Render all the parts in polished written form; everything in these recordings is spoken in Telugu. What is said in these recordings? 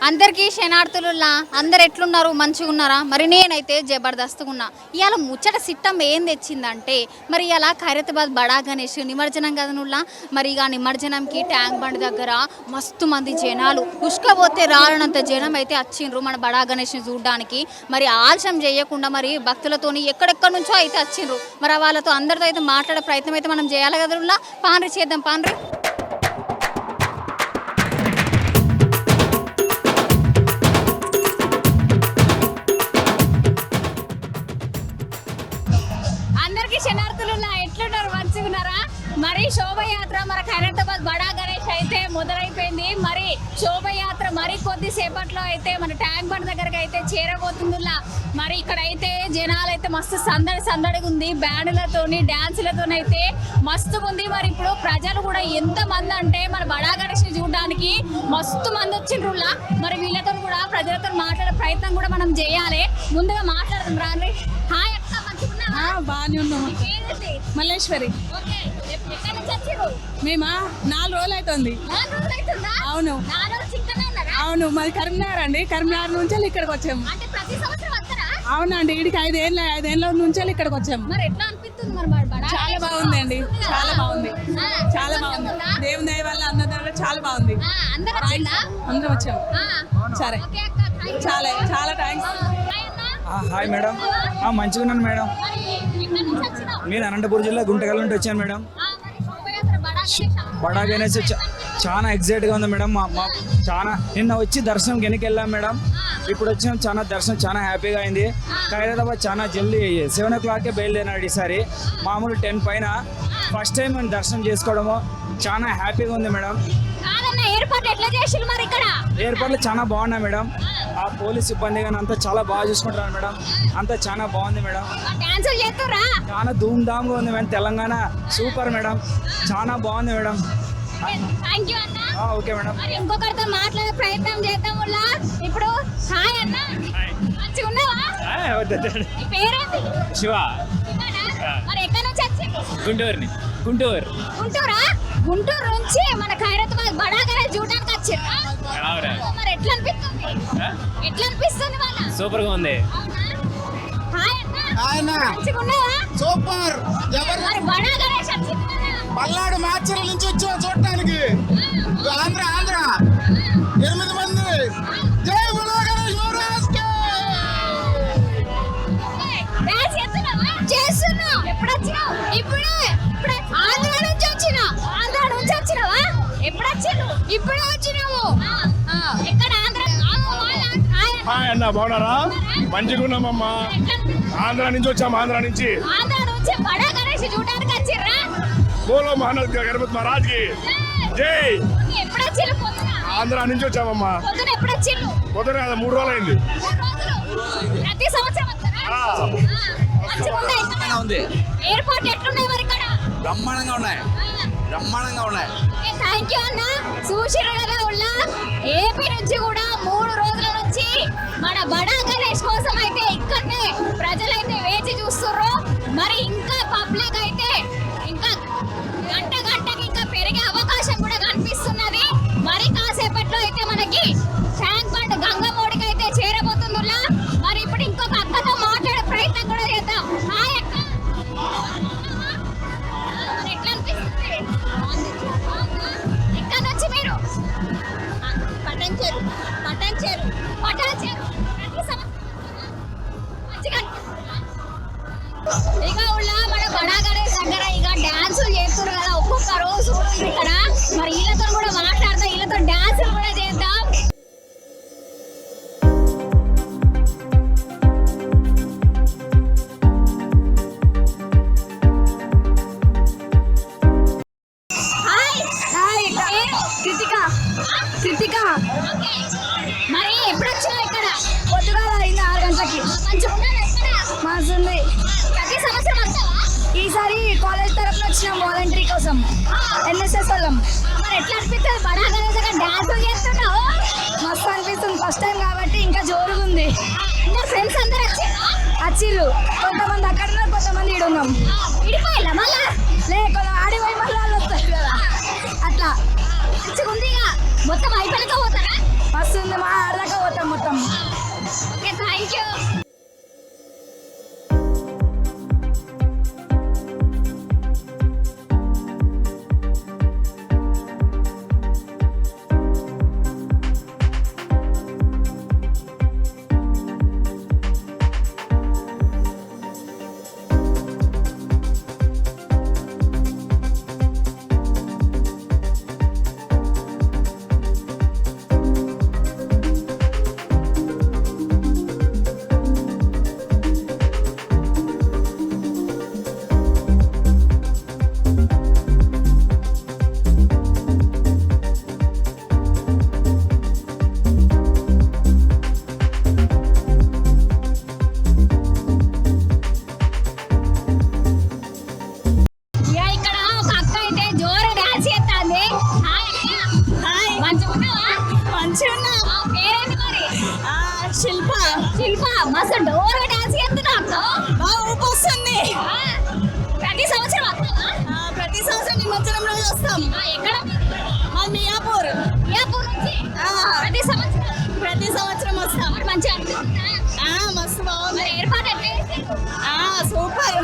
అందరికీ శనార్థులులా అందరు ఎట్లున్నారు మంచిగా ఉన్నారా? మరి నేనైతే జబర్దస్త్గా ఉన్నా. ఇవాళ ముచ్చట సిట్టం ఏం తెచ్చిందంటే మరి ఇలా ఖైరతాబాద్ బడా గణేష్ నిమజ్జనం కదనుల్లా. మరి ఇక నిమజ్జనంకి ట్యాంక్ బండ్ దగ్గర మస్తు మంది జనాలు ఉష్కపోతే రాలనంత జనం అయితే వచ్చిండ్రు మన బడా గణేష్ని చూడడానికి. మరి ఆలస్యం చేయకుండా మరి భక్తులతోని ఎక్కడెక్కడి నుంచో అయితే వచ్చిండ్రు. మరి వాళ్ళతో అందరితో అయితే మాట్లాడే ప్రయత్నం అయితే మనం చేయాలి కదనుల్లా. పాన్రి చేద్దాం పాన్రి. అందరికీ శనార్థులులా ఎట్లున్నారు మంచిగా ఉన్నారా? మరి శోభయాత్ర మన ఖైరతాబాద్ బడా గణేష్ అయితే మొదలైపోయింది. మరి శోభయాత్ర మరి కొద్దిసేపట్లో అయితే మన ట్యాంక్ బండ్ దగ్గరకు అయితే చేరబోతుందిలా. మరి ఇక్కడైతే జనాలు అయితే మస్తు సందడిగా ఉంది. బ్యాండ్లతోని డాన్సులతోని అయితే మస్తుగా ఉంది. మరి ఇప్పుడు ప్రజలు కూడా ఎంత మంది అంటే మన బడా గణేష్ ని చూడడానికి మస్తు మంది వచ్చిండ్రులా. మరి వీళ్ళతో కూడా ప్రజలతో మాట్లాడే ప్రయత్నం కూడా మనం చేయాలి. ముందుగా మాట్లాడదాం రాండి. హాయ్ అక్క, మంచిగున్నావా? బాగానే ఉన్నాము. ఏంటి? మల్లేశ్వరి. ఓకే. ఎక్కడి నుంచి వచ్చిర్రు? మేమా 4 రోజులు అవుతుంది. 4 రోజులు అవుతుందా? అవును 4 రోజులు చిక్కనే ఉన్నారా? అవును, మాది కరీంనగర్ అండి. కరీంనగర్ నుంచి ఇక్కడికి వచ్చాము. అంటే ప్రతి సంవత్సరం వస్తారా? అవునండి, ఇడికి 5 ఏళ్ళ నుంచి ఇక్కడికి వచ్చాము. మరి ఎట్లా అనిపిస్తుంది మరి బడా? చాలా బాగుంది, చాలా బాగుంది, ఆ, చాలా బాగుంది. ఉందా? దేవుని దయ వల్ల అన్నదానం చాలా బాగుంది. ఆ, అందరూ వచ్చిందా? అందరం వచ్చాము. ఆ, సరే, ఓకే అక్క, థాంక్యూ. చాలా చాలా థ్యాంక్స్. హాయ్ అన్న. Hi madam. మంచిగా ఉన్నాను మేడం. మరి ఎక్కడి నుంచి వచ్చినావు? నేను అనంతపురం జిల్లా గుంటకల్ నుండి వచ్చాను మేడం. మరి శోభయాత్ర బడా గణేష్ బడా గణేష్ చాలా ఎగ్జైట్గా ఉంది మేడం. చాలా నిన్న వచ్చి దర్శనం వెనక్కి వెళ్ళాం మేడం. ఇప్పుడు వచ్చినాం, చాలా దర్శనం చాలా హ్యాపీగా అయింది. ఖైరతాబాద్ చాలా జల్దీ 7 o'clockకే బయలుదేరినాడు ఈసారి. మామూలు 10 పైన ఫస్ట్ టైం మేము దర్శనం చేసుకోవడము చాలా హ్యాపీగా ఉంది మేడం. కాదన్న, ఏర్పాటు ఎట్లా చేసిర్రు మరి ఇక్కడ? ఏర్పాట్లు చాలా బాగున్నాయి మేడం. ఆ పోలీస్ సిబ్బంది కానీ అంతా చాలా బాగా చూసుకుంటారు మేడం. అంతా చాలా బాగుంది మేడం. డాన్సులు చేస్తుర్రా? చాలా ధూమ్ ధామ్గా ఉంది మేడం. తెలంగాణ సూపర్ మేడం, చాలా బాగుంది మేడం. థాంక్యూ అన్న. Okay madam. మరి ఇంకొకరితో మాట్లాడే ప్రయత్నం చేద్దాం. ఇప్పుడు హాయ్ అన్న, మంచిగా ఉన్నావా? నీ పేరేంటి? శివ. శివనా? మరి ఎక్కడి నుంచి వచ్చిండ్రు? గుంటూరు. గుంటూరా? గుంటూరు నుంచి మన ఖైరతాబాద్ బడా గణేష్ చూడడానికి వచ్చిర్రా? మరి ఎట్లా అనిపిస్తుంది? ఎట్లా అనిపిస్తుంది వాళ్ళ? సూపర్ గా ఉంది. అవునా? హాయ్ అన్న. ఆయన మంచిగా ఉన్నావా? సూపర్ జబర్దస్త్. మరి బడా గణేష్ వచ్చింది కదా? పల్నాడు మాచర్ల నుంచి వచ్చాం చూడటానికి. ఆంధ్ర 8 మంది. జై బులో గణేష్ మహారాజ్ కి. డాన్స్ చేస్తున్నావా? చేస్తున్నా. ఎప్పుడు వచ్చినావు? ఇప్పుడే. ఆంధ్ర నుంచి వచ్చినా. ఆంధ్ర నుంచి వచ్చినావా? ఎప్పుడు వచ్చినావు? ఇప్పుడే వచ్చినాము. ఎక్కడ ఆంధ్ర? హాయ్ అన్న, బాగున్నారా? మంచిగా ఉన్నామమ్మా. ఆంధ్ర నుంచి వచ్చాము. ఆంధ్ర నుంచి బడా గణేష్ చూడడానికి వచ్చిర్రా? బోలో గణపతి మహారాజ్ కి జై. ఎప్పుడు వచ్చిర్రు? పొద్దున. ఆంధ్ర నుంచి వచ్చామమ్మా. పొద్దున ఎప్పుడు వచ్చిర్రు? పొద్దున 3 రోజులు అయింది. 3 రోజులు. ప్రతి సంవత్సరం వస్తారా? మంచిగా ఉందా ఇక్కడ? ఉంది. ఎయిర్పోర్ట్ ఎట్లున్నాయి మరి ఇక్కడ? బ్రహ్మాండంగా ఉన్నాయి, బ్రహ్మాండంగా ఉన్నాయి. థ్యాంక్ యూ అన్న. చూసిర్రు కదా ఉల్లా, ఏపీ నుంచి కూడా 3 రోజుల నుంచి మన బడా గణేష్ కోసం అయితే ఇక్కడనే ప్రజలైతే వేచి చూస్తుర్రు. మరి ఇంకా పబ్లిక్ అయితే ఇంకా గంటకి ఇంకా పెరిగే అవకాశం కూడా కనిపిస్తున్నది. మరి కాసేపట్లో అయితే మనకి ట్యాంక్ బండ్ గంగమోడికి అయితే చేరబోతుందిలా. మరి ఇప్పుడు ఇంకొక అక్కతో మాట్లాడే ప్రయత్నం కూడా చేద్దాం. హాయ్ అక్క. ఎట్లా అనిపిస్తుంది? ఎక్కడి నుంచి మీరు? పటాన్చేరు. ప్రతి సంవత్సరం మంచిగా అనిపిస్తుందా? ఇక ఉళ్ళ మన బడా గణేష్ దగ్గర ఇక డాన్సులు చేస్తున్నారు కదా ఒక్కొక్క రోజు ఇక్కడ. మరి వీళ్ళతో కూడా మాట్లాడదాం, వీళ్ళతో డాన్సులు కూడా చేద్దాం. కృతిక. ఓకే. మరి ఎప్పుడు వచ్చినావు ఇక్కడ? పొద్దుగాల అయింది 6 గంటలకి. మంచిగా ఉన్నారా ఇక్కడ? మాసుంది. ప్రతి సంవత్సరం వస్తావా? ఈసారి కాలేజ్ తరఫున వచ్చిన వాలంటరీ కోసం NSS వాళ్ళం. మరి ఎట్లా అనిపిస్తుంది బడా గణేష్ దగ్గర డాన్సులు చేస్తున్నావు? మస్తు అనిపిస్తుంది, ఫస్ట్ టైం కాబట్టి ఇంకా జోరుగుంది. అందరు ఫ్రెండ్స్ అందరు వచ్చిర్రు. కొంతమంది అక్కడ ఉన్నారు, కొంతమంది ఈడ ఉన్నాం. విడిపోయిలా మళ్ళా? కొంత ఆడిపోయి మళ్ళీ వాళ్ళు వస్తారు కదా, అట్లా. మంచిగా ఉంది. ఇక మొత్తం అయిపోయినాక పోతారా? మస్తు ఉంది మా ఆడదాకా పోతాం మొత్తం. Okay thank you. శిల్ప మస్తు డోర్ డాన్స్ చేస్తున్నావు. వస్తుంది ప్రతి సంవత్సరం వస్తావా? ప్రతి సంవత్సరం నిమజ్జనం రోజు వస్తాం. ఎక్కడ? మా మియాపూర్. మియాపూర్ నుంచి ప్రతి సంవత్సరం వస్తాం. మరి మంచిగా అనిపిస్తుందా? మస్తు బాగుంది. మరి ఏర్పాటు ఎట్లా చేశారు? సూపర్.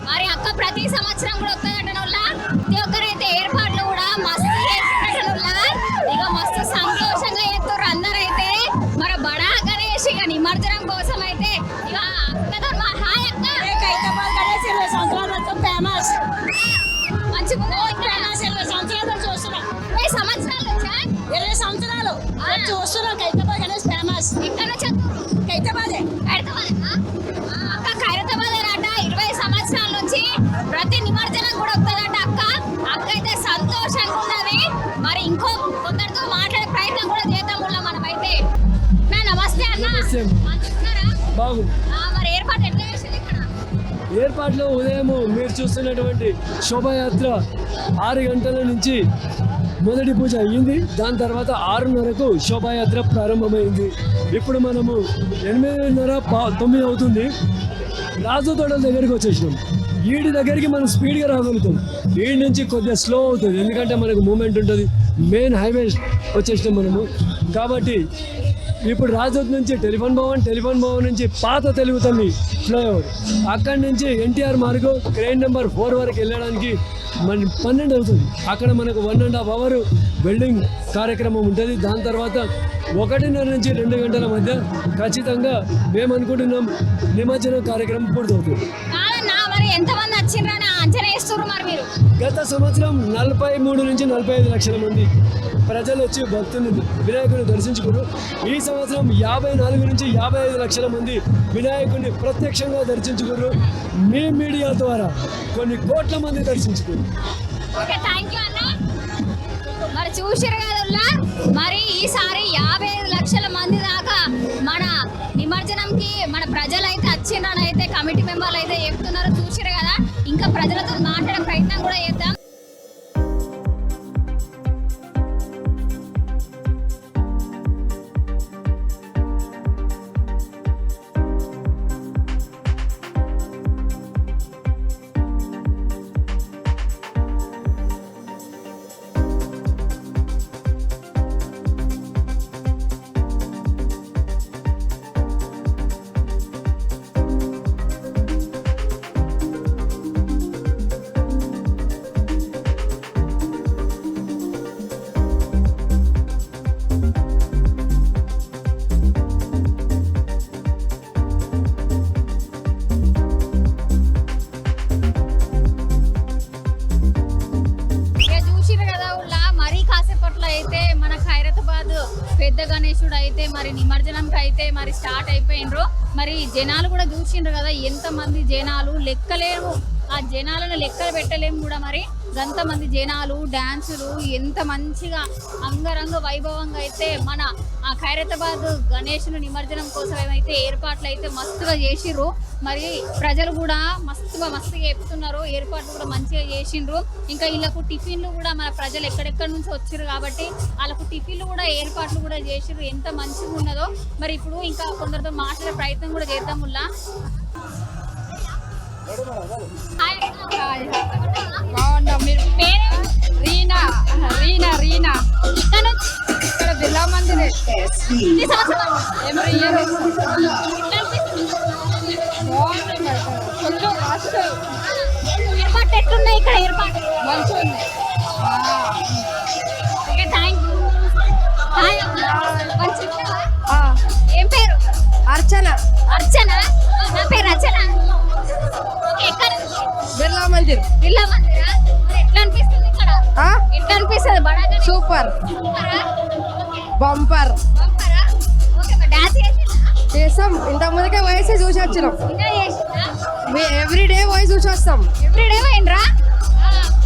మరి అక్క ప్రతి సంవత్సరం కూడా వస్తుందట వల్ల ప్రతి ఒక్కరైతే ఏర్పాట్లు కూడా మస్తు చేసినట్టు ఇక మస్తు సంతోషంగా చేస్తారు అందరైతే. మరి బడా గణేష్ ఇక నిమజ్జనం కోసం అయితే ఇక అక్కతో హాయ్ అక్క. ఖైరతాబాద్ గణేష్ 20 సంవత్సరాలు మొత్తం ఫేమస్. మంచిగా ఫేమస్ 20 సంవత్సరాలు చూస్తున్నాం. 20 సంవత్సరాలు వచ్చా? 20 సంవత్సరాలు చూస్తున్నాం. ఖైరతాబాద్ గణేష్ ఫేమస్. ఇక్కడ నుంచి ఖైరతాబాదే. అక్క ఖైరతాబాద్ అట 20 సంవత్సరాల నుంచి ప్రతి నిమజ్జనం కూడా వస్తుందట అక్క. అక్క అయితే సంతోషంగా ఉన్నది. మరి ఇంకో కొందరితో మాట్లాడే ప్రయత్నం కూడా చేద్దాం మనమైతే. నమస్తే అన్న. మంచిగున్నారా? బాగుంది. మరి ఏర్పాటు ఎట్లా చేసింది ఇక్కడ? ఏర్పాట్లో ఉదయం మీరు చూస్తున్నటువంటి శోభాయాత్ర 6 గంటల నుంచి మొదటి పూజ అయ్యింది. దాని తర్వాత 6:30కు శోభాయాత్ర ప్రారంభమైంది. ఇప్పుడు మనము 8:30, 9 అవుతుంది. రాజు తోటల దగ్గరికి వచ్చేసినాం. ఈడి దగ్గరికి మనం స్పీడ్గా రాగలుగుతాం. ఈడి నుంచి కొద్దిగా స్లో అవుతుంది, ఎందుకంటే మనకు మూమెంట్ ఉంటుంది. మెయిన్ హైవే వచ్చేసినాం మనము. కాబట్టి ఇప్పుడు రాజోత్ నుంచి టెలిఫోన్ భవన్ నుంచి పాత తెలుగు తల్లి ఫ్లైఓవర్, అక్కడి నుంచి ఎన్టీఆర్ మార్గం క్రెయిన్ నెంబర్ 4 వరకు వెళ్ళడానికి మన 12 అవుతుంది. అక్కడ మనకు 1.5 అవర్ వెల్డింగ్ కార్యక్రమం ఉంటుంది. దాని తర్వాత 1:30 నుంచి 2 గంటల మధ్య ఖచ్చితంగా మేము అనుకుంటున్నాం నిమజ్జనం కార్యక్రమం పూర్తవుతుంది. మరి ఎంతమంది వచ్చిండ్రని అంచనా వేస్తున్నారు మరి మీరు? గత సంవత్సరం 43 నుంచి 45 లక్షల మంది ప్రజలు వచ్చి భక్తుని వినాయకుడిని దర్శించుకున్నారు. ఈ సంవత్సరం 54 నుంచి 55 లక్షల మంది వినాయకుడిని ప్రత్యక్షంగా దర్శించుకున్నారు. మీ మీడియా ద్వారా కొన్ని కోట్ల మంది దర్శించుకున్నారు. ఓకే థ్యాంక్ యూ అన్న. మరి చూసిరు కదా, మరి ఈసారి 55 లక్షల మంది దాకా మన నిమజ్జనంకి మన ప్రజలైతే వచ్చిండ్రని అయితే కమిటీ మెంబర్లు అయితే చెప్తున్నారు. చూసిరు కదా, ఇంకా ప్రజలతో మాట్లాడే ప్రయత్నం కూడా చేద్దాం. పెద్ద గణేశుడు అయితే మరి నిమజ్జనంకి అయితే మరి స్టార్ట్ అయిపోయినరు. మరి జనాలు కూడా చూసిండ్రు కదా, ఎంతమంది జనాలు లెక్కలేము. ఆ జనాలను లెక్కలు పెట్టలేము కూడా. మరి గంతమంది జనాలు, డ్యాన్సులు ఎంత మంచిగా అంగరంగ వైభవంగా అయితే మన ఆ ఖైరతాబాద్ గణేశుని నిమజ్జనం కోసం ఏమైతే ఏర్పాట్లు అయితే మస్తుగా చేసిర్రు. మరి ప్రజలు కూడా మస్తుగా చెప్తున్నారు, ఏర్పాట్లు కూడా మంచిగా చేసిండ్రు. ఇంకా వీళ్ళకు టిఫిన్లు కూడా మన ప్రజలు ఎక్కడెక్కడి నుంచి వచ్చారు కాబట్టి వాళ్ళకు టిఫిన్లు కూడా ఏర్పాట్లు కూడా చేసిర్రు. ఎంత మంచిగా ఉన్నదో. మరి ఇప్పుడు ఇంకా కొందరితో మాట్లాడే ప్రయత్నం కూడా చేద్దాం. బాగుంటాం. మీరు పేరు రీనా. ఇక్కడ నుంచి బిర్లా మందిర్ ఈ సంవత్సరం ఎవ్రీ ఇయర్ ఏర్పాటు ఎట్లున్నాయి ఇక్కడ ఏర్పాటు మంచిగా ఉంది. ఓకే థ్యాంక్ యూ హాయ్ కొంచెం చెప్తావా? ఆ, ఏం పేరు అర్చన అర్చన నా పేరు అర్చన ఓకే ఎక్కడ బిర్లా మందిర్ బిర్లా మందిరా మరి ఎట్లా అనిపిస్తుంది ఇక్కడ ఆ, ఎట్లా అనిపిస్తుంది బడాగా సూపర్ సూపరా బంపర్ పంపరా ఓకే మరి డాన్స్ చేసిందా చేస్తాం. ఇంత ముందుకే వయసు చూసి వచ్చినాం. ఇంకా చేసిందా ఎవ్రీ డే వయసు చూసి వస్తాం. ఎవ్రీడే పోయిండ్రా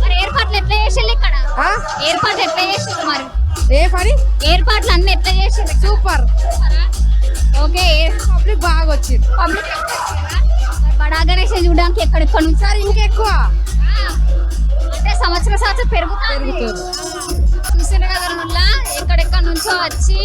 మరి ఏర్పాట్లు ఎట్లా చేసిండు ఇక్కడ ఆ, ఏర్పాట్లు ఎట్లా చేసిండు మరి ఏ పని ఏర్పాట్లు అన్ని ఎట్లా చేసిండు సూపర్. ఓకే పబ్లిక్ బాగా వచ్చింది. పబ్లిక్ బడా గణేష్ చూడడానికి ఎక్కడెక్కడ నుంచి సార్ ఇంకెక్కువ అంటే సంవత్సరం పెరుగుతుంది చూసిన కదా ఎక్కడెక్కడ నుంచో వచ్చి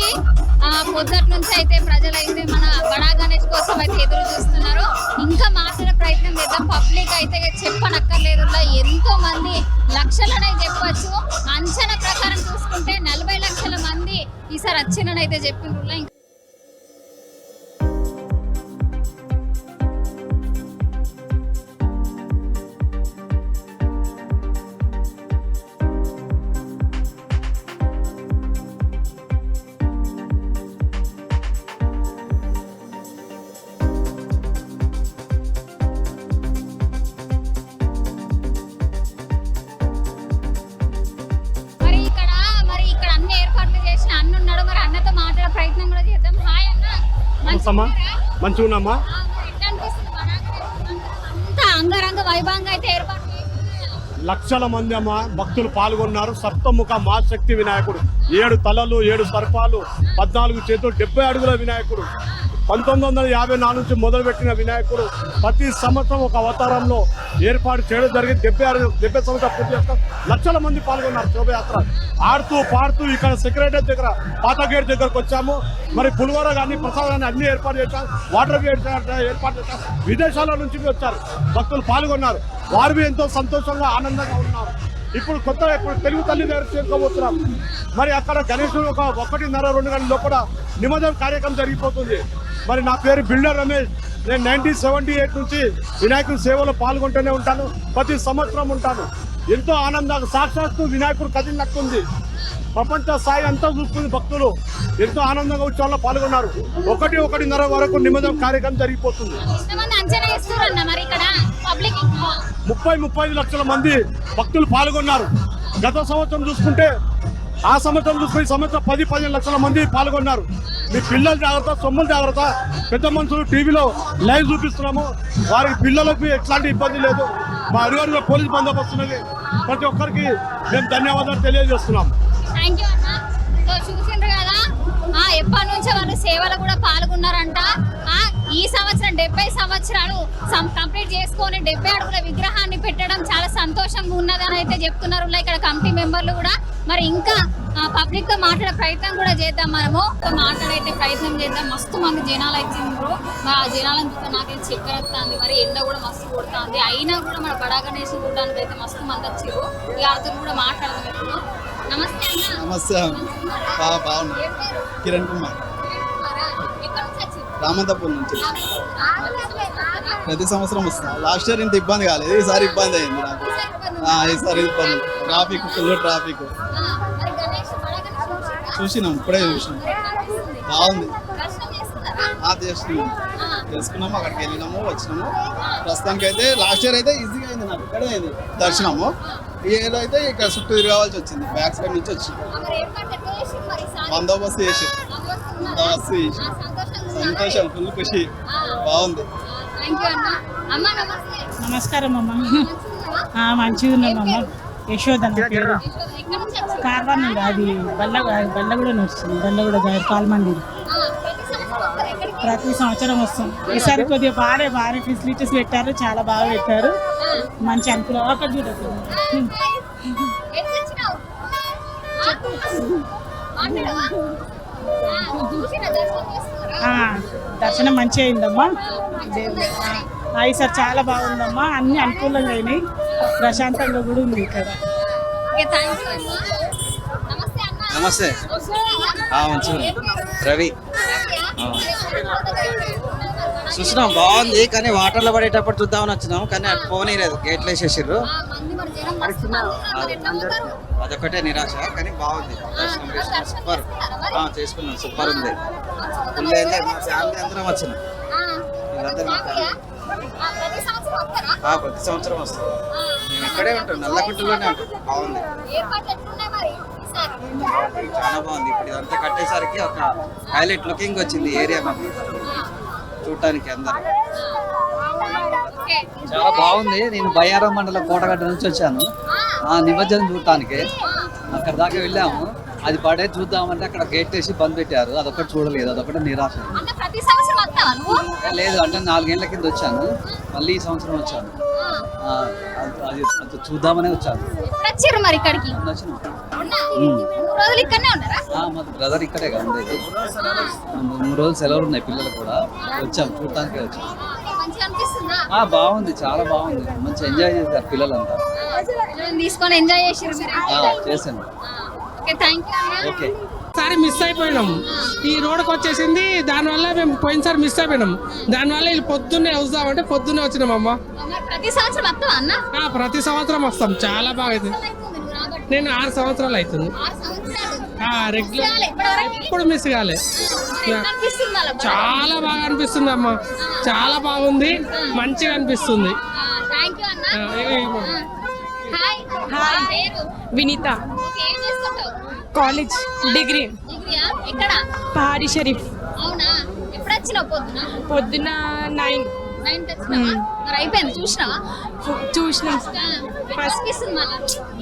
పొద్దుటి నుంచి అయితే ప్రజలు అయితే మన బడా గణేష్ కోసం అయితే ఎదురు చూస్తున్నారు. ఇంకా మాట్లాడే ప్రయత్నం చేద్దాం. పబ్లిక్ అయితే చెప్పనక్కర్లేదు, ఎంతో మంది లక్షలనే చెప్పచ్చు. అంచనా ప్రకారం చూసుకుంటే 40 లక్షల మంది ఈసారి వచ్చినని అయితే చెప్పిండ్రు. ఇంకా మరి ఇక్కడ అన్ని ఏర్పాట్లు చేసిన అన్న ఉన్నాడు. మరి అన్నతో మాట్లాడే ప్రయత్నం కూడా చేద్దాం. హాయ్ అన్న, నమస్తమ్మా. మంచిగా ఉన్నామా? ఎట్లా అనిపిస్తుంది బడా గణేష్? అంతా అంగరంగ వైభవంగా అయితే ఏర్పాటు చేస్తున్నారు. లక్షల మంది అమ్మ భక్తులు పాల్గొన్నారు. సప్తముఖ మహాశక్తి వినాయకుడు, 7 తలలు 7 సర్పాలు 14 చేతులు 70 అడుగుల వినాయకుడు. 1954 నుంచి మొదలుపెట్టిన వినాయకుడు ప్రతి సంవత్సరం ఒక అవతారంలో ఏర్పాటు చేయడం జరిగింది. 70 సంవత్సరాలు పూర్తి చేస్తాం. లక్షల మంది పాల్గొన్నారు శోభయాత్ర. ఆడుతూ పాడుతూ ఇక్కడ సెక్రటరీ దగ్గర పాత గేట్ దగ్గరకు వచ్చాము. మరి పులిహోర కానీ ప్రసాదాన్ని అన్ని ఏర్పాటు చేశాం. వాటర్ గేట్ ఏర్పాటు చేశాం. విదేశాల నుంచి వచ్చారు భక్తులు పాల్గొన్నారు. వారు ఎంతో సంతోషంగా ఆనందంగా ఉన్నారు. ఇప్పుడు తెలుగు తల్లి దగ్గర చేరుకోబోతున్నాం. మరి అక్కడ గణేశుడు ఒక 1:30-2 గంటల లోపల నిమజ్జనం కార్యక్రమం జరిగిపోతుంది. మరి నా పేరు బిల్డర్ రమేష్. నేను 1978 నుంచి వినాయకుడి సేవలో పాల్గొంటూనే ఉంటాను. ప్రతి సంవత్సరం ఉంటాను. ఎంతో ఆనందంగా సాక్షాత్తు వినాయకుడు కదిలినట్టుంది. ప్రపంచ స్థాయి అంతా చూస్తుంది. భక్తులు ఎంతో ఆనందంగా ఉత్సవాల్లో పాల్గొన్నారు. 1:30 వరకు నిమజ్జనం కార్యక్రమం జరిగిపోతుంది. ఎంతమంది అంచనా వేస్తున్నారన్న మరి ఇక్కడ పబ్లిక్? 30-35 లక్షల మంది భక్తులు పాల్గొన్నారు. గత సంవత్సరం చూసుకుంటే ఆ సంవత్సరం చూసుకుని ఈ సంవత్సరం 10-15 లక్షల మంది పాల్గొన్నారు. మీ పిల్లలు జాగ్రత్త, సొమ్ములు జాగ్రత్త. పెద్ద మనుషులు టీవీలో లైవ్ చూపిస్తున్నాము. వారికి పిల్లలకు ఎట్లాంటి ఇబ్బంది లేదు. మా అడుగులో పోలీస్ బందోబస్తు ఉన్నది. ప్రతి ఒక్కరికి మేము ధన్యవాదాలు తెలియజేస్తున్నాం. థ్యాంక్ యూ అన్న. సో చూసిండ్రు కదా ఎప్పటి నుంచో వాళ్ళు సేవలు కూడా పాల్గొన్నారంట. ఈ సంవత్సరం 70 సంవత్సరాలు కంప్లీట్ చేసుకొని 70 అడుగుల విగ్రహాన్ని పెట్టడం చాలా సంతోషంగా ఉన్నదని అయితే చెప్తున్నారు ఇక్కడ కమిటీ మెంబర్లు కూడా. మరి ఇంకా పబ్లిక్ తో మాట్లాడే ప్రయత్నం కూడా చేద్దాం. మనము మాట్లాడే ప్రయత్నం చేద్దాం. మస్తు మంది జనాలు వచ్చిండ్రు. మా జనాలను చూస్తే నాకైతే చక్కెర వస్తుంది. మరి ఎండ కూడా మస్తు కొడుతుంది. అయినా కూడా మన బడా గణేష్ చూడడానికి అయితే మస్తు మంది వచ్చారు. ఈ ఆడుతూ కూడా మాట్లాడదాం ఇప్పుడు. నమస్తే అన్న. నమస్తే. బాగున్నా. ఏం పేరు? కిరణ్ కుమార్, ఎక్కడి నుంచి వచ్చారు? రామంతపూర్ నుంచి. ప్రతి సంవత్సరం వస్తున్నా. లాస్ట్ ఇయర్ ఇంత ఇబ్బంది కాలేదు, ఈసారి ఇబ్బంది అయింది నాకు. ఈసారి ఇబ్బంది. Traffic, full traffic. చూసినాం, ఇప్పుడే చూసినాం. బాగుంది. చేసుకున్నాము, అక్కడికి వెళ్ళినాము, వచ్చినాము. ప్రస్తుతానికి అయితే లాస్ట్ ఇయర్ అయితే ఈజీగా అయింది నాకు. ఇక్కడే అయింది దర్శనము. ఈ ఇయర్ అయితే ఇక్కడ చుట్టూ తిరగాల్సి వచ్చింది. బ్యాక్ సైడ్ నుంచి వచ్చి బందోబస్తు చేసి సంతోషం, ఫుల్ ఖుషి. బాగుంది. నమస్కారం అమ్మ. మంచిగా ఉన్నామమ్మ. యశోద అన్న పేరు. కార్వాన్ నుండి అది బల్లగూడ వస్తుంది. బల్లగూడ పాల్మందిర్. ప్రతి సంవత్సరం వస్తాం. ఈసారి కొద్దిగా భారీ ఫెసిలిటీస్ పెట్టారు. చాలా బాగా పెట్టారు. మంచి అనుకూలం. ఒక చూడదు దర్శనం మంచిగా అయిందమ్మా. ఈసారి చాలా బాగుందమ్మా. అన్ని అనుకూలంగా అయినాయి. ప్రశాంతంగా కూడా ఉంది ఇక్కడ. నమస్తే మంచిగా రవి చూసినాం బాగుంది కానీ వాటర్లో పడేటప్పుడు చూద్దామని వచ్చినాం కానీ అటు పోనీలేదు గేట్లు వేసేసారు అదొకటే నిరాశ కానీ బాగుంది దర్శనం సూపర్ చేసుకున్నాం సూపర్ ఉంది ఫుల్ ఎంజాయ్ మా ఫ్యామిలీ అందరం వచ్చినాం వీళ్ళందరూ మా ఫ్యామిలీ ప్రతి సంవత్సరం వస్తాం మేము ఇక్కడే ఉంటాం నల్లగుంటలోనే ఉంటాం బాగుంది చాలా బాగుంది ఇప్పుడు ఇదంతా కట్టేసరికి ఒక హైలైట్ లుకింగ్ వచ్చింది ఏరియా మాకు చూడటానికి అందరూ చాలా బాగుంది. నేను బయ్యారం మండలం కోటగడ్డ నుంచి వచ్చాను నిమజ్జనం చూడటానికి. అక్కడ దాకా వెళ్ళాము, అది పడే చూద్దామంటే అక్కడ గేట్ వేసి బంద్ పెట్టారు, అదొకటి చూడలేదు, అదొకటి నిరాశ. లేదు అంటే 4 ఏళ్ల కింద వచ్చాను, మళ్ళీ ఈ సంవత్సరం వచ్చాను. అది చూద్దామనే వచ్చాను. మరి ఇక్కడికి మా బ్రదర్ ఇక్కడే ఉండేది. 3 రోజులు సెలవులు ఉన్నాయి పిల్లలు కూడా, వచ్చాం చూడటానికే వచ్చాం. బాగుంది, చాలా బాగుంది, మంచి ఎంజాయ్ చేశారు పిల్లలంతా. తీసుకొని ఎంజాయ్ చేశాను. ఓకే. సారి మిస్ అయిపోయినాం, ఈ రోడ్కి వచ్చేసింది, దానివల్ల మేము పోయినసారి మిస్ అయిపోయినాం. దానివల్ల వీళ్ళు పొద్దున్నే వస్తామంటే పొద్దున్నే వచ్చినాం అమ్మ. ప్రతి సంవత్సరం వస్తాం, చాలా బాగా అవుతుంది. నేను 6 సంవత్సరాలు అవుతుంది రెగ్యులర్, ఇప్పుడు మిస్ కాలే. చాలా బాగా అనిపిస్తుంది అమ్మ, చాలా బాగుంది, మంచిగా అనిపిస్తుంది. Vineeta, college, degree, Pahadi Shareef. పొద్దున 9. అయిపోయింది, చూసినాం.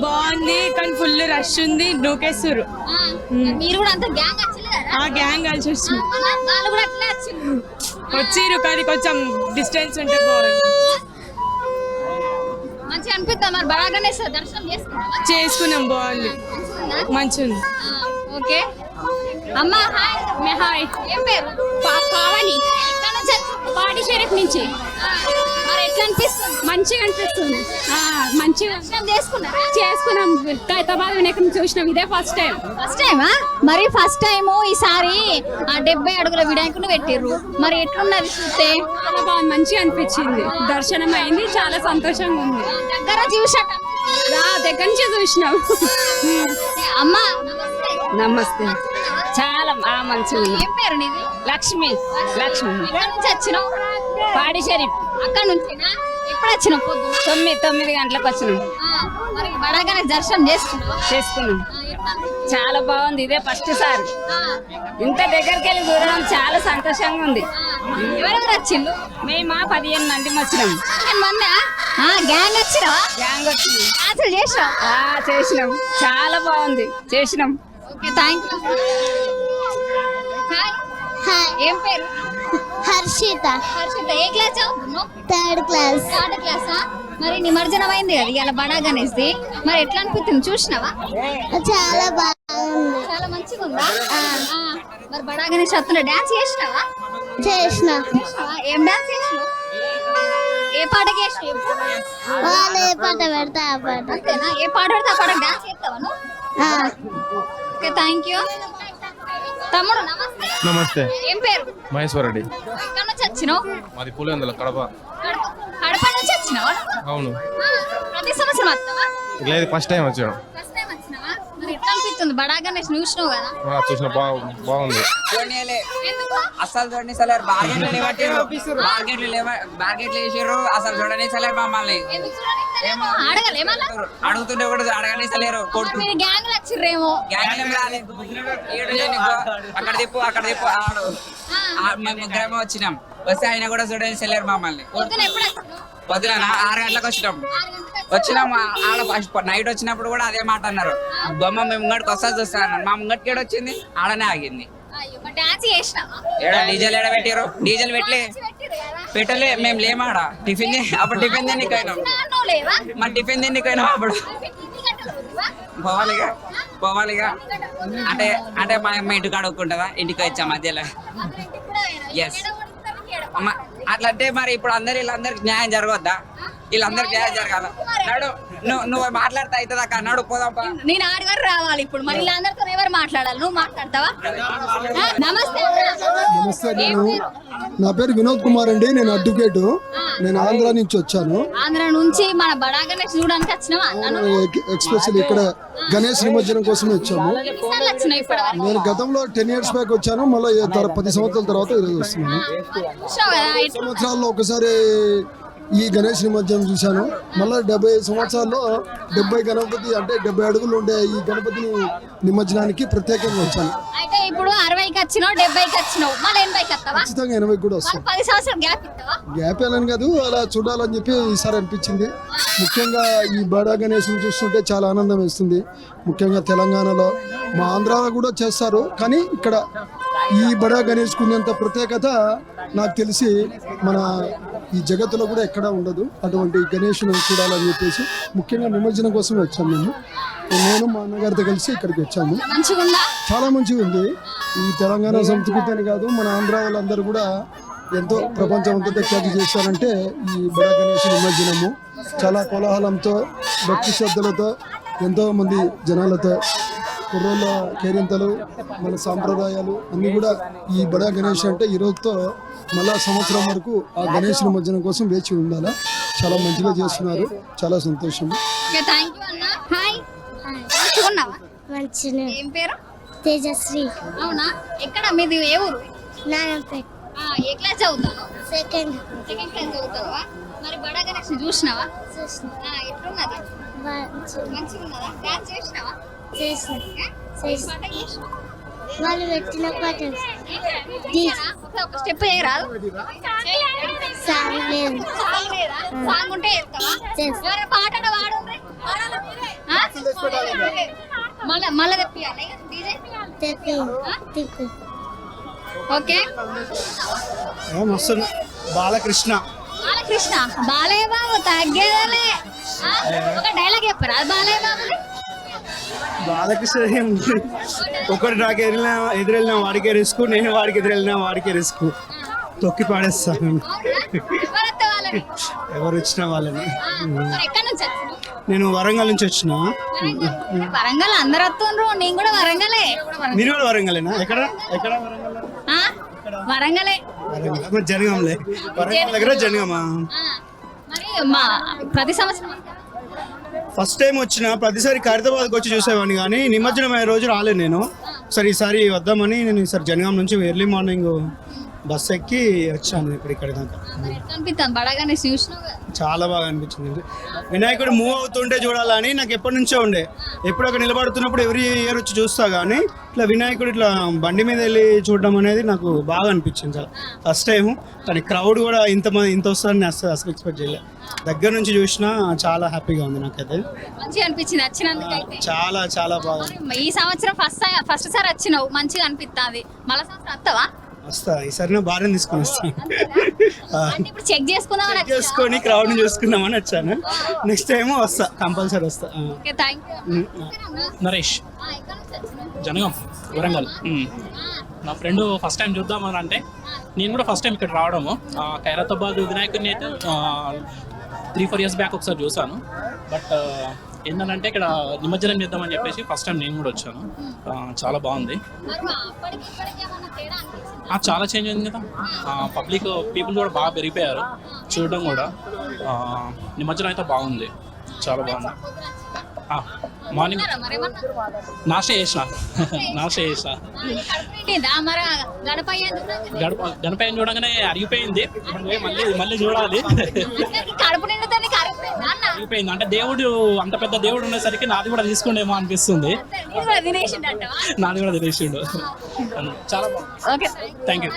బాగుంది కానీ ఫుల్ రష్ ఉంది, నూకేశ్వరు. మీరు కూడా అంత గ్యాంగ్ వచ్చలేదా? గ్యాంగ్ కలిసి వచ్చింది, వాళ్ళు కూడా అట్లే వచ్చిర్రు కానీ కొంచెం డిస్టెన్స్ ఉంటే బాగుంది. మంచిగా అనిపిస్తుంది. మరి బాగానే దర్శనం చేసుకున్నాం, బాగుంది, మంచిగా. ఓకే అమ్మా, హాయ్. ఏం పేరు? పావని, పాడి షరీఫ్ నుంచి. మరి ఎట్లా అనిపిస్తుంది? మంచిగా అనిపిస్తుంది, మంచిగా చేసుకున్నాం. ఖైరతాబాద్ వినాయకుడిని చూసినాం, ఇదే ఫస్ట్ టైమా? మరి ఫస్ట్ టైము ఈసారి 70 అడుగుల వినాయకుడిని పెట్టిర్రు, మరి ఎట్లున్నది చూస్తే? చాలా బాగుంది, మంచిగా అనిపించింది, దర్శనం అయింది, చాలా సంతోషంగా ఉంది. దగ్గర చూసాక దగ్గర నుంచి చూసినాం. అమ్మా నమస్తే, చాలా మంచిగా. ఏం పేరు నీది? లక్ష్మి. ఎక్కడి నుంచి వచ్చినావు? పాడి షరీఫ్. అక్కడ నుంచేనా? ఎప్పుడు వచ్చినావు? పొద్దున 9 గంటలకు వచ్చినాం. మరి బడాగానే దర్శనం చేసుకున్నాం. చాలా బాగుంది, ఇదే ఫస్ట్ సారి ఇంత దగ్గరికి వెళ్ళి చూడడం, చాలా సంతోషంగా ఉంది. ఎవరెవరు వచ్చిండు? మేము 15 మంది వచ్చినాం. గ్యాంగ్ వచ్చినావా? గ్యాంగ్ వచ్చింది, అసలు చేసినాం, చాలా బాగుంది, చేసినాం. Okay, thank you. ఏం పేరు? హర్షిత. ఏ క్లాస్ చదువుతున్నావు? 3rd class. 3rd క్లాసా? మరి నిమజ్జనం అయింది కదా ఇవాళ బడా గణేష్ది, మరి ఎట్లా అనిపిస్తుంది? చూసినావా? చాలా బాగుంది, చాలా మంచిగా ఉందా? మరి బడా గణేష్ వస్తున్నా, డాన్స్ చేసినావా? చేసిన. ఏం డాన్స్ చేసినావు? ఏ పాటకి చేసినావు? వాళ్ళు ఏ పాట పెడతా ఆ పాట. అంతేనా? ఏ పాట పెడితే ఆ పాటకి డాన్స్ చేస్తావా నువ్వు? Okay, thank you. తమ్ముడు నమస్తే. ఏం పేరు? మహేశ్వర్ రెడ్డి. ఎక్కడ నుంచి వచ్చినావు? మాది పులివెందుల, కడప. కడప నుంచి వచ్చినావా? అవును. ప్రతి సంవత్సరం వస్తావా? లేదు, ఫస్ట్ టైం వచ్చాను. ఫస్ట్ టైం వచ్చినావా? మరి ఎట్లా అనిపిస్తుంది? బడా గణేష్ చూసినావు కదా? చూసిన బాగుంది. అసలు చూడనిసలేరు, మార్కెట్లు వేసారు, అసలు చూడనిసలేరు మమ్మల్ని. అడుగుతుంటే కూడా అడగనిసలేరు. గ్యాంగ్ వచ్చిర్రేమో. అక్కడ తిప్పు ఆడు. మేము 3 వచ్చినాం, వస్తే ఆయన కూడా చూడనిసలేరు మమ్మల్ని. పొద్దున 6 గంటలకు వచ్చినాం. ఆడ ఫస్ట్ నైట్ వచ్చినప్పుడు కూడా అదే మాట అన్నారు, బొమ్మ మేము ముంగడికి వస్తా చూస్తా అన్నారు. మా ముంగడికి వచ్చింది, ఆడనే ఆగింది. డీజల్ ఏడ పెట్టారు? డీజల్ పెట్టలే, మేము లేమాడ. టిఫిన్ అప్పుడు టిఫిన్ తిన్నికైనా, మరి టిఫిన్ తిన్నికైనా అప్పుడు పోవాలిగా. అంటే మా ఇంటికి అడుక్కుంటుందా? ఇంటికి వచ్చా మధ్యలో. ఎస్, అట్లంటే మరి ఇప్పుడు వీళ్ళందరికి న్యాయం జరగద్దా? వీళ్ళందరికీ న్యాయం జరగాల. నడు నువ్వు మాట్లాడితే అవుతుంది అక్క, నడు పోదాంపా. నేను ఆడగారు రావాలి ఇప్పుడు, మరి ఇలా అందరితో ఎవరు మాట్లాడాలి? నువ్వు మాట్లాడతావా? నమస్తే అన్న. నమస్తే, నా పేరు వినోద్ కుమార్ అండి. నేను అడ్వకేటు. నేను ఆంధ్ర నుంచి వచ్చాను. ఆంధ్ర నుంచి మన బడా గణేష్ చూడడానికి వచ్చినావా? ఎక్స్పెషల్లీ ఇక్కడ గణేష్ నిమజ్జనం కోసం వచ్చాము. ఎన్నిసార్లు వచ్చినావు ఇప్పటివరకు? నేను గతంలో 10 years బ్యాక్ వచ్చాను. మళ్ళీ 10 సంవత్సరాల తర్వాత ఈరోజు వస్తున్నాను. చూసావు కదా ఎట్లా? సంవత్సరాల్లో ఒకసారి ఈ గణేష్ నిమజ్జనం చూశాను. మళ్ళీ 70 సంవత్సరాల్లో 70 గణపతి అంటే 70 అడుగులు ఉండే ఈ గణపతిని నిమజ్జనానికి ప్రత్యేకంగా వచ్చాను. అయితే ఇప్పుడు 60కి వచ్చినావు, 70కి వచ్చినావు, మళ్ళీ 80కి వస్తావా? ఖచ్చితంగా 80 కూడా వస్తాను. 10 సంవత్సరాలు గ్యాప్ ఇస్తావా? గ్యాప్ వెళ్ళని కాదు, అలా చూడాలని చెప్పి ఈసారి అనిపించింది. ముఖ్యంగా ఈ బడా గణేష్ని చూస్తుంటే చాలా ఆనందం వేస్తుంది. ముఖ్యంగా తెలంగాణలో, మా ఆంధ్రాలో కూడా చేస్తారు, కానీ ఇక్కడ ఈ బడా గణేష్కు ఉన్నంత ప్రత్యేకత నాకు తెలిసి మన ఈ జగత్తులో కూడా ఎక్కడా ఉండదు. అటువంటి గణేష్ను చూడాలని చెప్పేసి ముఖ్యంగా నిమజ్జనం కోసం వచ్చాము. నేను మా అన్నగారితో కలిసి ఇక్కడికి వచ్చాము. చాలా మంచిగా ఉంది. ఈ తెలంగాణ సంస్కృతి అని కాదు, మన ఆంధ్ర వాళ్ళందరూ కూడా ఎంతో ప్రపంచం అంతా ఖ్యాతి చేశారంటే ఈ బడా గణేష్ నిమజ్జనము చాలా కోలాహలంతో, భక్తి శ్రద్ధలతో, ఎంతో మంది జనాలతో, కుర్రోళ్ళ కేరింతలు, మన సాంప్రదాయాలు అన్నీ కూడా ఈ బడా గణేష్ అంటే ఈ రోజుతో మళ్ళా సంవత్సరం వరకు ఆ గణేష్ నిమజ్జనం కోసం వేచి ఉండాలా. చాలా మంచిగా చేస్తున్నారు, చాలా సంతోషం. ఏం పేరు? తేజశ్రీ. అవునా? ఎక్కడ మీది? ఏ ఊరు? నారాయణపేట్. ఏ క్లాస్ చదువుతాను? సెకండ్ క్లాస్ చదువుతావా? మరి బడా గణేష్ చూసినావా? చూసిన. ఎట్లున్నది? మంచిగా ఉన్నదా? డాన్స్ చేసినావా? చేసిన. వాళ్ళు పెట్టిన పాట ఒక స్టెప్ చేయరాదు? సాంగ్ ఉంటే పాట మళ్ళీ తెప్పియాలి. ఓకే. బాలకృష్ణ. బాలకృష్ణ, బాలయ్య బాబు తగ్గేదలే. ఒక డైలాగ్ చెప్పరా బాలయ్య బాబు? బాలకృష్ణ ఒకటి నాకు ఎదురెళ్ళిన వాడికే రిస్క్, నేను వాడికి ఎదురెళ్ళిన వాడికే రిస్క్. తొక్కి పాడేస్తాను ఎవరు వచ్చిన వాళ్ళని. నేను వరంగల్ నుంచి వచ్చిన. వరంగల్ అందరు వస్తుండ్రు, నేను కూడా వరంగలే. మీరు కూడా వరంగలేనా? ఎక్కడ? వరంగలే. జనగంలే. వరంగల్ దగ్గర జనగమా? మరి మా ప్రతి సంవత్సరం ఫస్ట్ టైం వచ్చిన, ప్రతిసారి ఖైరతాబాద్కి వచ్చి చూసేవాడిని, కానీ నిమజ్జనం అయ్యే రోజు రాలేదు నేను. సరే ఈసారి వద్దామని నేను ఈసారి జనగాం నుంచి ఎర్లీ మార్నింగ్ బస్ ఎక్కి వచ్చాను ఇక్కడ దాకా. చాలా బాగా అనిపించింది. వినాయకుడు మూవ్ అవుతుంటే చూడాలని నాకు ఎప్పటి నుంచో ఉండే. ఎప్పుడు అక్కడ నిలబడుతున్నప్పుడు ఎవ్రీ ఇయర్ వచ్చి చూస్తా, కానీ ఇట్లా వినాయకుడు ఇట్లా బండి మీద వెళ్ళి చూడడం అనేది నాకు బాగా అనిపించింది. చాలా ఫస్ట్ టైం. కానీ క్రౌడ్ కూడా ఇంత వస్తుందని అసలు ఎక్స్పెక్ట్ చేయలేదు. దగ్గర నుంచి చూసినా చాలా హ్యాపీగా ఉంది నాకైతే. మంచిగా అనిపించింది వచ్చినందుకు. చాలా చాలా బాగా. ఈ సంవత్సరం ఫస్ట్ సారి వచ్చినావు, మంచిగా అనిపిస్తుంది. మళ్ళీ సంవత్సరం వస్తావా? వస్తా. ఈసారి నా భార్యను తీసుకొని వస్తాను. ఇప్పుడు చెక్ చేసుకొని క్రౌడ్ చూసుకుందామని వచ్చాను. నెక్స్ట్ టైం వస్తా, కంపల్సరీ వస్తా. నరేష్, జనగం, వరంగల్. నా ఫ్రెండ్ ఫస్ట్ టైం చూద్దామని అంటే నేను కూడా ఫస్ట్ టైం ఇక్కడ రావడము. ఖైరతాబాద్ వినాయకుడిని అయితే 3-4 years బ్యాక్ ఒకసారి చూసాను. బట్ ఏంటంటే ఇక్కడ నిమజ్జనం చేద్దామని చెప్పేసి ఫస్ట్ టైం నేను కూడా వచ్చాను. చాలా బాగుంది. చాలా చేంజ్ అయింది కదా. పీపుల్ కూడా బాగా పెరిగిపోయారు చూడడం కూడా. నిమజ్జనం అయితే బాగుంది, చాలా బాగుంది. మార్నింగ్ నాష్ట చేసిన. గణపయ్య చూడగానే అరిగిపోయింది. మళ్ళీ చూడాలి. అరిగిపోయింది అంటే దేవుడు అంత పెద్ద దేవుడు ఉండేసరికి నాది కూడా తీసుకుండేమో అనిపిస్తుంది. నాది కూడా తినేసిండు. చాలా బాగుంది. Thank you.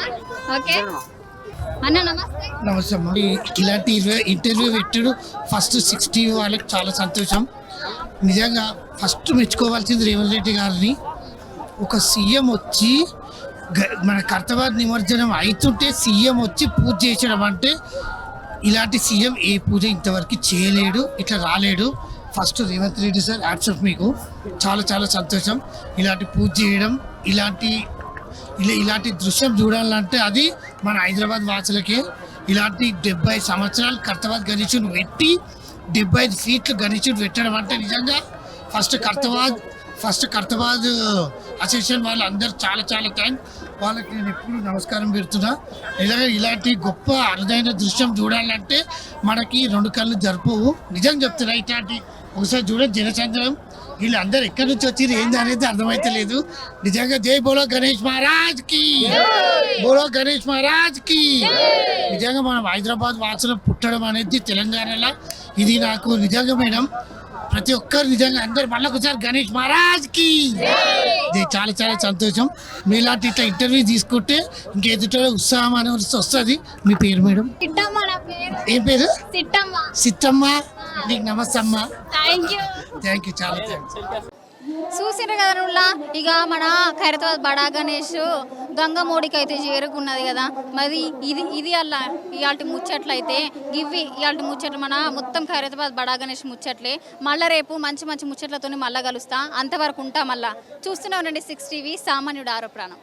నమస్తే అమ్మా. ఇలాంటి ఇంటర్వ్యూ పెట్టాడు ఫస్ట్ 60 వాళ్ళకి చాలా సంతోషం. నిజంగా ఫస్ట్ మెచ్చుకోవాల్సింది రేవంత్ రెడ్డి గారిని. ఒక సీఎం వచ్చి మన ఖైరతాబాద్ నిమజ్జనం అవుతుంటే సీఎం వచ్చి పూజ చేసడం అంటే, ఇలాంటి సీఎం ఏ పూజ ఇంతవరకు చేయలేడు, ఇట్లా రాలేడు. First Revanth Reddy sir hats off మీకు. చాలా చాలా సంతోషం. ఇలాంటి పూజ చేయడం, ఇలాంటి దృశ్యం చూడాలంటే అది మన హైదరాబాద్ వాసులకే. ఇలాంటి 70 సంవత్సరాలు కర్తవాద్ గణేశుని పెట్టి 75 ఫీట్లు గణేశుడు పెట్టడం అంటే నిజంగా ఫస్ట్ కర్తవాద్ అసోసియేషన్ వాళ్ళు అందరు చాలా చాలా థ్యాంక్స్. వాళ్ళకి నేను ఎప్పుడు నమస్కారం పెడుతున్నా. నిజంగా ఇలాంటి గొప్ప అరుదైన దృశ్యం చూడాలంటే మనకి 2 కళ్ళు జరుపువు. నిజంగా చెప్తున్నా, ఇట్లాంటి ఒకసారి చూడండి జనసంద్రం. వీళ్ళందరూ ఎక్కడి నుంచి వచ్చి ఏంది అనేది అర్థమైతే లేదు. నిజంగా జై బోలో గణేష్ మహారాజ్ కి, బోలో గణేష్ మహారాజ్ కి. నిజంగా మనం హైదరాబాద్ వాసులు పుట్టడం అనేది తెలంగాణలో ఇది నాకు నిజంగా మేడం ప్రతి ఒక్కరు నిజంగా అందరు మళ్ళీ ఒకసారి గణేష్ మహారాజ్ కి చాలా చాలా సంతోషం. మీలాంటి ఇట్లా ఇంటర్వ్యూ తీసుకుంటే ఇంకెదుట ఉత్సాహం అనేది వస్తుంది. మీ పేరు మేడం? ఏం పేరు? సిట్టమ్మ. నీకు నమస్తే అమ్మ. థ్యాంక్ యూ చాలా థ్యాంక్స్. చూసిండ్రు కదా నువ్వులా, ఇక మన ఖైరతాబాద్ బడా గణేష్ గంగమోడికి అయితే చేరుకున్నది కదా. మరి ఇది అలా ఇవాళ ముచ్చట్లయితే ఇవాళ ముచ్చట్లు మన మొత్తం ఖైరతాబాద్ బడా గణేష్ ముచ్చట్లే. మళ్ళీ రేపు మంచి మంచి ముచ్చట్లతో మళ్ళీ కలుస్తా. అంతవరకు ఉంటా. మళ్ళీ చూస్తూనే ఉండండి 6 టీవీ, సామాన్యుడు ఆరో ప్రాణం.